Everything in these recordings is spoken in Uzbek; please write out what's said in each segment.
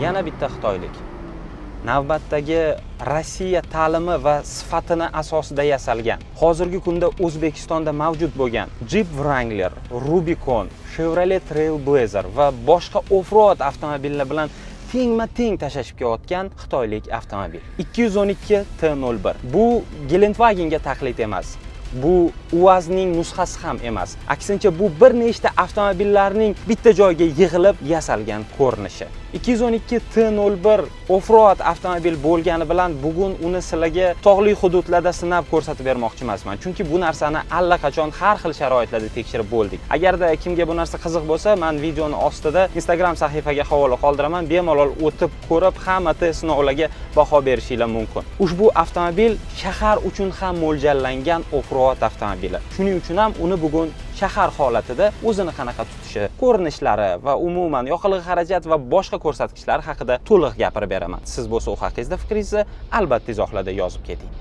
yana bitta xitoylik. Navbatdagi Rossiya ta'limi va sifatini asosida yasalgan. Hozirgi kunda O'zbekistonda mavjud bo'lgan Jeep Wrangler, Rubicon, Chevrolet Trailblazer va boshqa off-road avtomobillar bilan tengma-teng tashashib kelayotgan xitoylik avtomobil. 212 T01. Bu Geländewagenga taqlid emas. Bu UAZning nusxasi ham emas. Aksincha bu bir nechta avtomobillarning bitta joyga yig'ilib yasalgan ko'rinishi. 212 T01 off-road avtomobil bo'lgani bilan bugun uni sizlarga tog'li hududlarda sinab ko'rsatib bermoqchi emasman. Chunki bu narsani allaqachon har xil sharoitlarda tekshirib bo'ldik. Agarda kimga bu narsa qiziq bo'lsa, men videoni ostida Instagram sahifaga havola qoldiraman. Bemalol o'tib ko'rib, hamma test sinovlarga baho berishingiz mumkin. Ushbu avtomobil shahar uchun ham mo'ljallangan off-road avtomobili. Shuning uchun ham uni bugun shahar holatida o'zini qanaqa tutishi, ko'rinishlari va umuman yoqilg'i xarajat va boshqa ko'rsatkichlar haqida to'liq gapirib beraman. Siz bo'lsa u haqingizda fikringizni albatta izohlarda yozib keting.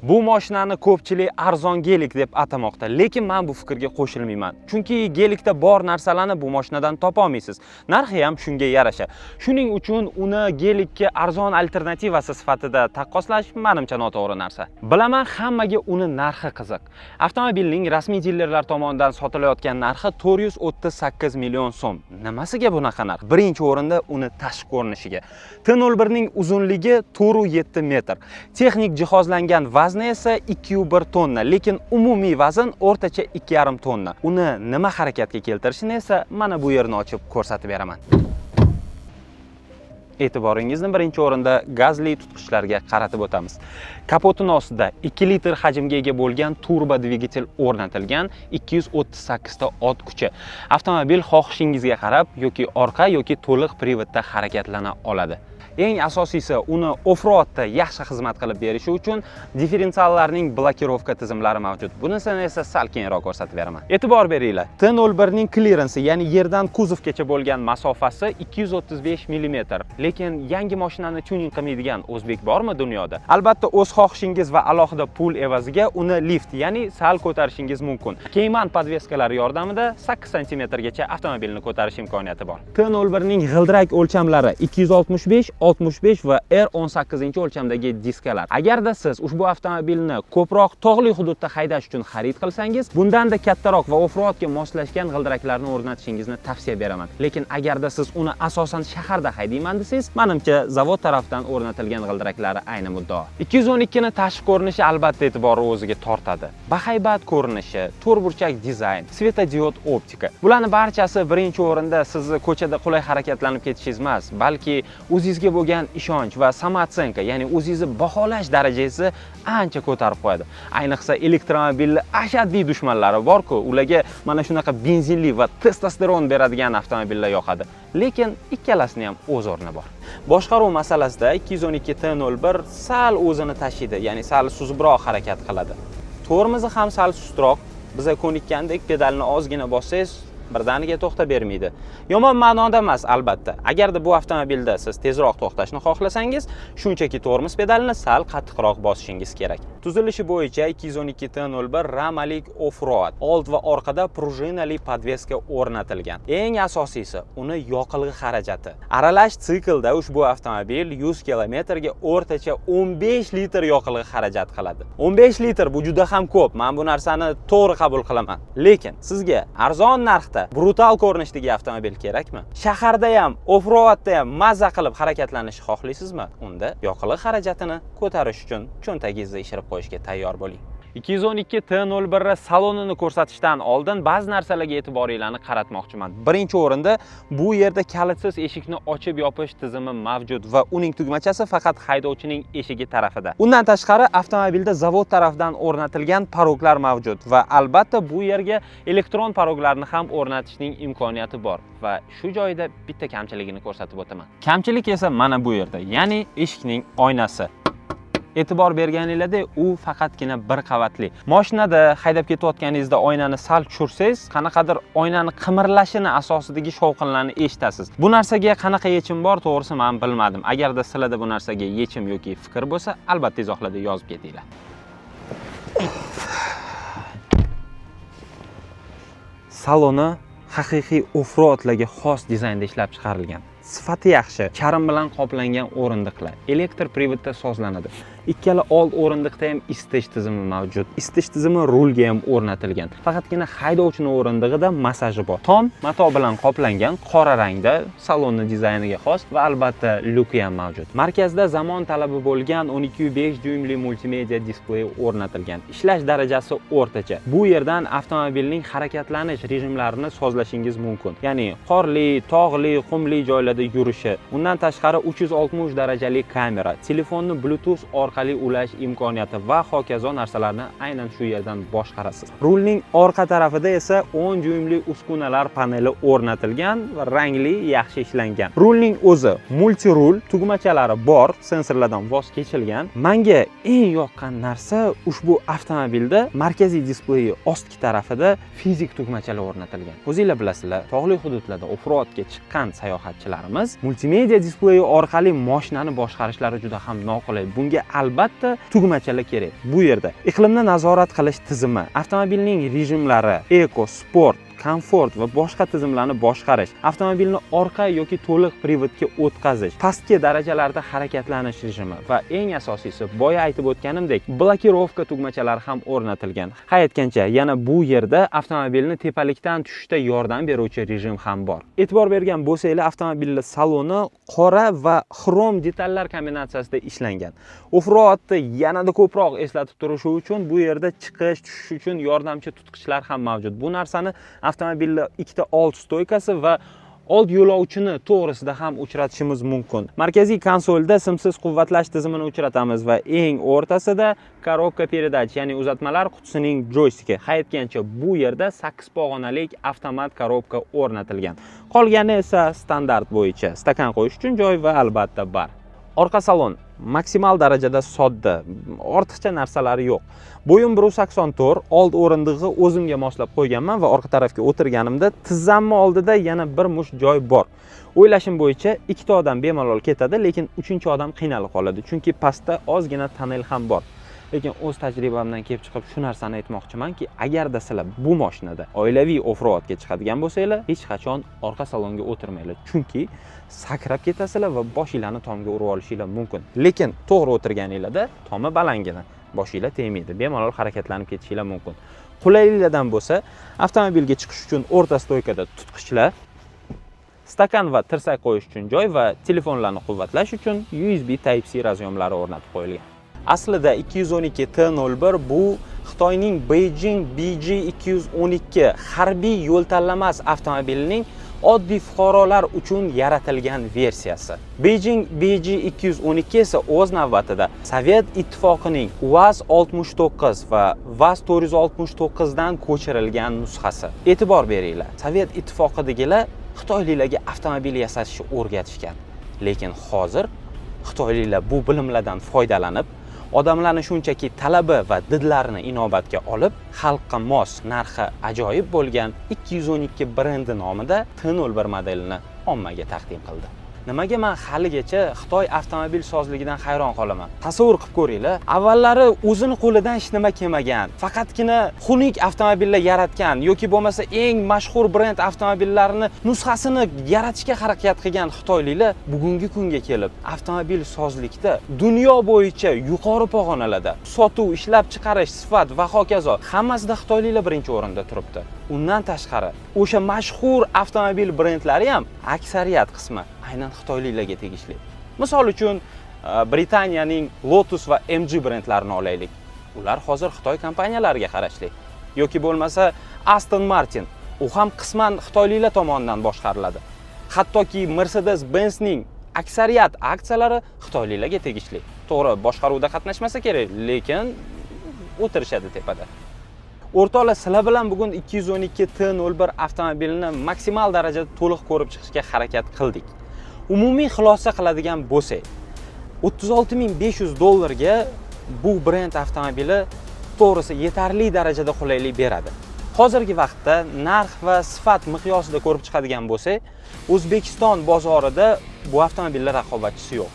Bu mashinani ko'pchilik arzon gelik deb atamoqda, lekin men bu fikrga qo'shilmayman. Chunki gelikda bor narsalarni bu mashinadan topa olmaysiz. Narxi ham shunga yarasha. Shuning uchun uni gelikka arzon alternativasi sifatida taqqoslash menimcha noto'g'ri narsa. Bilaman, hammaga uni narxi qiziq. Avtomobilning rasmiy dilerlar tomonidan sotilayotgan narxi 438 million so'm. Nimasiga bunaqa narx? Birinchi o'rinda uni tashqi ko'rinishiga. T01 ning uzunligi 4,7 metr. Texnik jihozlangan vazni esa 2,1 tonna, lekin umumiy vazn o'rtacha 2,5 tonna. Uni nima harakatga keltirishini esa mana bu yerni ochib ko'rsatib beraman. E'tiboringizni birinchi o'rinda gazli tutqichlarga qaratib o'tamiz. Kapotining ostida 2 litr hajmga ega bo'lgan turbo dvigatel o'rnatilgan, 238 ta ot kuchi. Avtomobil xohishingizga qarab yoki orqa yoki to'liq privodda harakatlana oladi. Eng asosiysi uni off-roadda yaxshi xizmat qilib berishi uchun differensiallarning blokirovka tizimlari mavjud. Bunisini esa sal keyinroq ko'rsatib beraman. E'tibor beringlar. T01 ning clearansi, ya'ni yerdan kuzovgacha bo'lgan masofasi 235 mm. Lekin yangi mashinani tuning qilmaydigan o'zbek bormi dunyoda? Albatta, o'z xohishingiz va alohida pul evaziga uni lift, ya'ni sal ko'tarishingiz mumkin. Keyman podveskalari yordamida 8 cm gacha avtomobilni ko'tarish imkoniyati bor. T01 ning g'ildirak o'lchamlari 265, 65 va R18 o'lchamdagi diskalar. Agarda siz ushbu avtomobilni ko'proq tog'li hududda haydash uchun xarid qilsangiz, bundanda kattaroq va off-roadga moslashgan g'ildiraklarni o'rnatishingizni tavsiya beraman. Lekin agarda siz uni asosan shaharda haydayman desangiz, menimcha zavod tarafdan o'rnatilgan g'ildiraklari ayni muddao. 212 ni tashqi ko'rinishi albatta e'tiborni o'ziga tortadi. Bahaybat ko'rinishi, to'rtburchak dizayn, svetodiod optika. Bularning barchasi birinchi o'rinda sizni ko'chada qulay harakatlanib ketishingiz emas, balki o'zingizga bo'lgan ishonch va samootsenka, ya'ni o'zingizni baholash darajangizni ancha ko'tarib qo'yadi. Ayniqsa elektromobilning ashaddiy dushmanlari bor-ku, ularga mana shunaqa benzinli va testosteron beradigan avtomobillar yoqadi. Lekin ikkalasining ham o'z o'rni bor. Boshqaruv masalasida 212 T01 sal o'zini tashiydi, ya'ni sal suzibroq harakat qiladi. Tormozi ham sal sustroq. Biza ko'nikgandek pedalni ozgina bossangiz birdaniga to'xtab bermaydi. Yomon ma'noda emas, albatta. Agarda bu avtomobilda siz tezroq to'xtashni xohlasangiz, shunchaki tormoz pedalini sal qattiqroq bosishingiz kerak. Tuzilishi bo'yicha 212 T01 ramalik off-road. Old va orqada prujinali podveska o'rnatilgan. Eng asosiysi uni yoqilg'i xarajati. Aralash siklda ushbu avtomobil 100 km ga o'rtacha 15 litr yoqilg'i xarajat qiladi. 15 litr bu juda ham ko'p. Men bu narsani to'g'ri qabul qilaman. Lekin sizga arzon narxda brutal ko'rinishdagi avtomobil kerakmi? Shaharda ham, off-roadda ham mazza qilib harakatlanishni xohlaysizmi? Unda yoqilg'i xarajatini ko'tarish uchun cho'ntagingizni ishirib qo'yishga tayyor bo'ling. 212 T01 salonini ko'rsatishdan oldin ba'zi narsalarga e'tiboringlarni qaratmoqchiman. Birinchi o'rinda bu yerda kalitsiz eshikni ochib yopish tizimi mavjud va uning tugmachasi faqat haydovchining eshigi tarafida. Undan tashqari avtomobilda zavod tarafidan o'rnatilgan paroglar mavjud va albatta bu yerga elektron paroglarni ham o'rnatishning imkoniyati bor va shu joyda bitta kamchiligini ko'rsatib o'taman. Kamchilik esa mana bu yerda, ya'ni eshikning oynasi. E'tibor berganingizda u faqatgina bir qavatli. Mashinada haydab ketayotganingizda oynani sal tushirsangiz, qanaqadir oynani qimirlashini asosidagi shovqinlarni eshitasiz. Bu narsaga qanaqa yechim bor, to'g'risi men bilmadim. Agarda sizlarda bu narsaga yechim yoki fikr bo'lsa, albatta izohlarda yozib ketinglar. Saloni haqiqiy offroadlarga xos dizaynda ishlab chiqarilgan. Sifati yaxshi, charm bilan qoplangan o'rindiqlar, elektr privodda sozlanadi. Ikkala old o'rindiqda ham isitish tizimi mavjud. Isitish tizimi rulga ham o'rnatilgan. Faqatgina haydovchining o'rindig'ida masaji bor. Tom mato bilan qoplangan, qora rangda, salonni dizayniga xos va albatta luki ham mavjud. Markazda zamon talabi bo'lgan 12,5 dyuymli multimedia displey o'rnatilgan. Ishlash darajasi o'rtacha. Bu yerdan avtomobilning harakatlanish rejimlarini sozlashingiz mumkin. Ya'ni qorli, tog'li, qumli joylarda yurishi. Undan tashqari 360 darajali kamera, telefonni Bluetooth orqali ulash imkoniyati va hokazo narsalarni aynan shu yerdan boshqarasiz. Rulning orqa tarafida esa 10 dyuymli uskunalar paneli o'rnatilgan va rangli, yaxshi ishlangan. Rulning o'zi multi-rul, tugmachalari bor, sensorlardan voz kechilgan. Menga eng yoqqan narsa ushbu avtomobilda markaziy displeyi ostki tarafida fizik tugmachalar o'rnatilgan. O'zingizlar bilasizlar, tog'li hududlarda offroadga chiqqan sayohatchilarimiz multimedia displeyi orqali mashinani boshqarishlari juda ham noqulay. Bunga albatta tugmachalar kerak. Bu yerda iqlimni nazorat qilish tizimi, avtomobilning rejimlari, eko, sport, komfort va boshqa tizimlarni boshqarish, avtomobilni orqa yoki to'liq privodga o'tkazish, pastki darajalarda harakatlanish rejimi va eng asosiysi, boya aytib o'tganimdek, blokirovka tugmachalari ham o'rnatilgan. Hayotgancha, yana bu yerda avtomobilni tepalikdan tushishda yordam beruvchi rejim ham bor. E'tibor bergan bo'lsanglar, avtomobilning saloni qora va xrom detallar kombinatsiyasida ishlangan. Offroadni yanada ko'proq eslatib turishi uchun bu yerda chiqish, tushish uchun yordamchi tutqichlar ham mavjud. Bu narsani avtomobilda ikkita old stoykasi va old yo'lovchini to'g'risida ham uchratishimiz mumkin. Markaziy konsolda simsiz quvvatlash tizimini uchratamiz va eng o'rtasida korobka передач, ya'ni uzatmalar qutisining joystiki. Hayotgancha bu yerda 8 pog'onalik avtomat korobka o'rnatilgan. Qolgani esa standart bo'yicha stakan qo'yish uchun joy va albatta bar. Orqa salon maksimal darajada sodda, ortiqcha narsalari yo'q. Bo'yim 1.84, old o'rindig'i o'zimga moslab qo'yganman va orqa tarafga o'tirganimda tizzamni oldida yana bir mush joy bor. O'ylashim bo'yicha ikkita odam bemalol ketadi, lekin uchinchi odam qiynalib qoladi, chunki pastda ozgina tonnel ham bor. Lekin o'z tajribamdan kelib chiqib shu narsani aytmoqchimanki, agarda sizlar bu mashinada oilaviy offroadga chiqadigan bo'lsanglar, hech qachon orqa salonga o'tirmanglar, chunki sakrab ketasizlar va boshinglarni tomga urib olishinglar mumkin. Lekin to'g'ri o'tirganinglarda tomi balangina, boshinglar tegmaydi, bemalol harakatlanib ketishinglar mumkin. Qulayliklardan bo'lsa, avtomobilga chiqish uchun o'rta stoykada tutqichlar, stakan va tirsak qo'yish uchun joy va telefonlarni quvvatlash uchun USB Type-C razyomlari o'rnatib qo'yilgan. Aslida 212 T01 bu Xitoyning Beijing BG212 harbiy yo'l tanlamas avtomobilining oddiy fuqarolar uchun yaratilgan versiyasi. Beijing BG212 esa o'z navbatida Sovet ittifoqining UAZ-69 va VAZ-469 dan ko'chirilgan nusxasi. E'tibor beringlar, Sovet ittifoqidagilar xitoyliklarga avtomobil yasashni o'rgatishgan. Lekin hozir xitoyliklar bu bilimlardan foydalanib, odamlarni shunchaki talabi va didlarini inobatga olib, xalqqa mos narxi ajoyib bo'lgan 212 brendi nomida T01 modelini ommaga taqdim qildi. Nimaga men haligacha Xitoy avtomobil sozligidan hayron qolaman? Tasavvur qilib ko'ringlar, avvallari o'zini qo'lidan hech nima kelmagan, faqatgina xunuk avtomobillar yaratgan yoki bo'lmasa eng mashhur brend avtomobillarini nusxasini yaratishga harakat qilgan xitoyliklar bugungi kunga kelib avtomobil sozlikda dunyo bo'yicha yuqori pog'onalarda sotuv, ishlab chiqarish, sifat va hokazo hammasida xitoyliklar birinchi o'rinda turibdi. Undan tashqari, o'sha mashhur avtomobil brendlari ham aksariyat qismi aynan xitoyliklarga tegishli. Misol uchun Britaniyaning Lotus va MG brendlarini olaylik. Ular hozir Xitoy kompaniyalariga qarashli. Yoki bo'lmasa Aston Martin, u ham qisman xitoyliklar tomonidan boshqariladi. Hattoki Mercedes-Benzning aksariyat aksiyalari xitoyliklarga tegishli. To'g'ri, boshqaruvda qatnashmasa kerak, lekin o'tirishadi tepada. O'rtoqlar, sizlar bilan bugun 212 T01 avtomobilini maksimal darajada to'liq ko'rib chiqishga harakat qildik. Umumiy xulosa qiladigan bo'lsak, $36,500 ga bu brend avtomobili to'g'risi yetarli darajada qulaylik beradi. Hozirgi vaqtda narx va sifat miqyosida ko'rib chiqadigan bo'lsak, O'zbekiston bozorida bu avtomobillar raqobatchisi yo'q.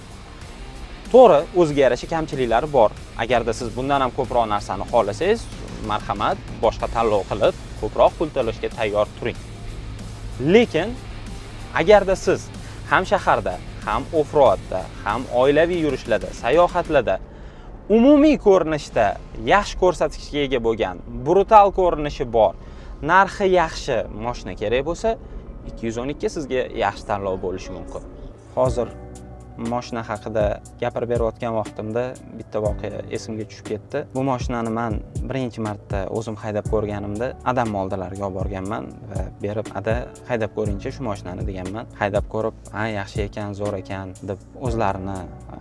To'g'ri, o'ziga yarasha kamchiliklari bor. Agarda siz bundan ham ko'proq narsani xohlasangiz, marhamat, boshqa tanlov qilib, ko'proq pul to'lashga tayyor turing. Lekin agarda siz ham shaharda, ham off-roadda, ham oilaviy yurishlarda, sayohatlarda umumiy ko'rinishda yaxshi ko'rsatkichga ega bo'lgan, brutal ko'rinishi bor, narxi yaxshi mashina kerak bo'lsa, 212 sizga yaxshi tanlov bo'lishi mumkin. Hozir mashina haqida gapirib berayotgan vaqtimda bitta voqea esimga tushib ketdi. Bu mashinani men birinchi marta o'zim haydab ko'rganimda Adam oldilariga olib borganman va berib, "Ada, haydab ko'ringchi shu mashinani" deganman. Haydab ko'rib, "Ha, yaxshi ekan, zo'r ekan" deb o'zlarini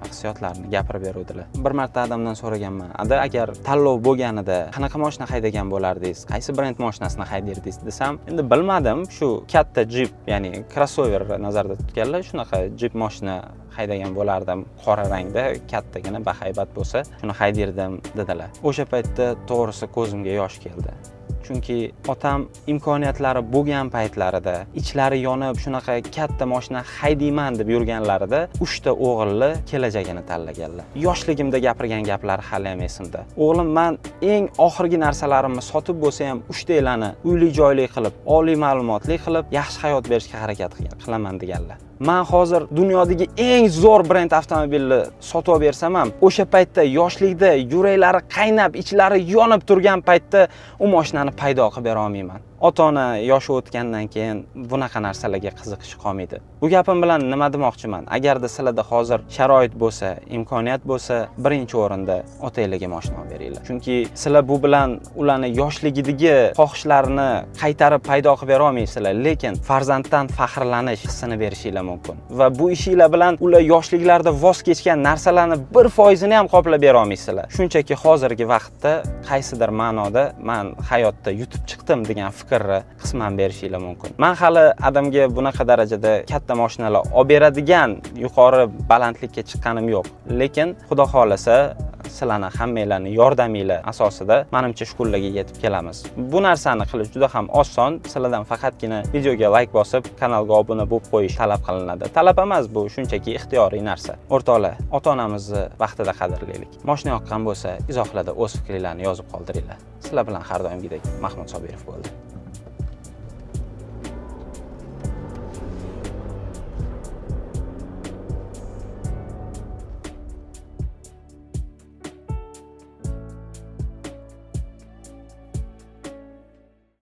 hissiyotlarini gapirib beruvdilar. Bir marta Adamdan so'raganman, "Ada, agar tanlov bo'lganida qanaqa mashina haydagan bo'lardingiz? Qaysi brend mashinasini haydardingiz?" desam, endi bilmadim, shu katta Jeep, ya'ni crossover nazarda tutganlar, shunaqa Jeep mashina haydagan bo'lardim, qora rangda, kattagina, bahaybat bo'lsa, shuni haydirdim dedilar. O'sha paytda to'g'risi ko'zimga yosh keldi. Chunki otam imkoniyatlari bo'lgan paytlarida, ichlari yonib, shunaqa katta mashina haydayman deb yurganlarida 3 ta o'g'illi kelajagini tanlaganlar. Yoshligimda gapirgan gaplari hali ham esimda. O'g'lim, men eng oxirgi narsalarimni sotib bo'lsa ham 3 talarni uyli-joyli qilib, oliy ma'lumotli qilib, yaxshi hayot berishga harakat qilaman deganlar. Men hozir dunyodagi eng zo'r brend avtomobilni sotib bersam ham, o'sha paytda yoshlikda yuraklari qaynab, ichlari yonib turgan paytda u mashinani paydo qilib bera olmayman. Ota-ona yoshi o'tgandan keyin bunaqa narsalarga qiziqish qolmaydi. Bu gapim bilan nima demoqchiman? Agarda sizlarda hozir sharoit bo'lsa, imkoniyat bo'lsa, birinchi o'rinda otanglarga mashina olib beringlar. Chunki sizlar bu bilan ularni yoshligidagi xohishlarini qaytarib paydo qilib bera olmaysizlar, lekin farzanddan faxrlanish hissini berishinglar mumkin. Va bu ishinglar bilan ular yoshliklarida voz kechgan narsalarni 1% ham qoplab bera olmaysizlar. Shunchaki hozirgi vaqtda qaysidir ma'noda men hayotda yutib chiqdim degan fikrni qisman berishinglar mumkin. Men hali Adamga bunaqa darajada katta mashinalar olib beradigan yuqori balandlikka chiqqanim yo'q. Lekin Xudo xolasa sizlarni hammanglarni yordaminglar asosida menimcha shu kunlarga yetib kelamiz. Bu narsani qilish juda ham oson. Sizlardan faqatgina videoga like bosib, kanalga obuna bo'lib qo'yish talab qilinadi. Talab emas, bu shunchaki ixtiyoriy narsa. O'rtoqlar, ota-onamizni vaqtida qadrlaylik. Mashina yoqqan bo'lsa, izohlarda o'z fikringizni yozib qoldiringlar. Sizlar bilan har doimgidek Mahmud Sobirov bo'ldi.